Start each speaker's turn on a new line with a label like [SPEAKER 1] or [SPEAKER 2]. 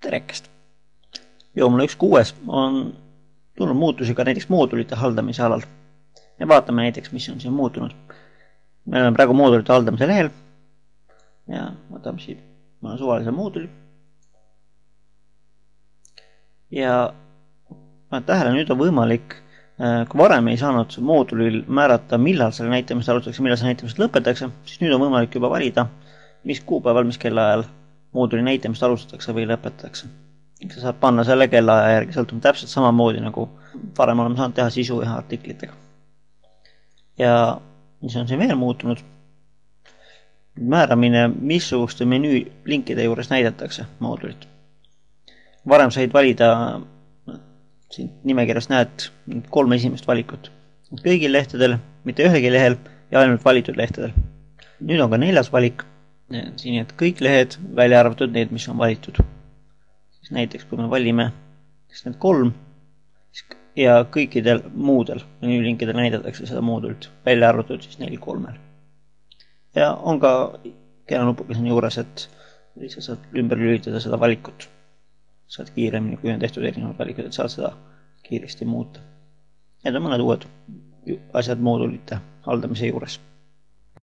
[SPEAKER 1] Terekest! Joomla 1.6 on tulnud muutusi ka näiteks moodulite haldamise alal. Ja vaatame näiteks, mis on siin muutunud. Me oleme praegu moodulite haldamise lehel. Ja võtame siit suvalise mooduli. Ja tähele, nüüd on võimalik, kui varem ei saanud moodulil määrata, millal selle näitamist alustatakse, millal selle näitamist lõpetatakse, siis nüüd on võimalik juba valida, mis kuupäeval, mis kellaajal mooduli näitamist alustatakse või lõpetatakse. Sa saad panna selle kellaaja järgi, sõltub täpselt samamoodi, nagu varem oleme saanud teha sisu ja artiklitega. Ja mis on siin veel muutunud? Määramine, missuguste menüü linkide juures näidatakse moodulit. Varem said valida, siin nimekirjas näed 3 esimest valikut. Kõigil lehtedel, mitte ühegi lehel ja ainult valitud lehtedel. Nüüd on ka 4. valik. Siin et kõik lehed, välja arvatud need, mis on valitud. Siis näiteks, kui me valime need 3 ja kõikidel muudel menüülinkidel näidatakse seda moodulit, välja arvatud siis 4.3. Ja on ka keelanupuga siin juures, et lihtsalt saad ümber lülitada seda valikut. Saad kiiremini, kui on tehtud erinevad valikud, et saad seda kiiresti muuta. Need on mõned uued asjad moodulite haldamise juures.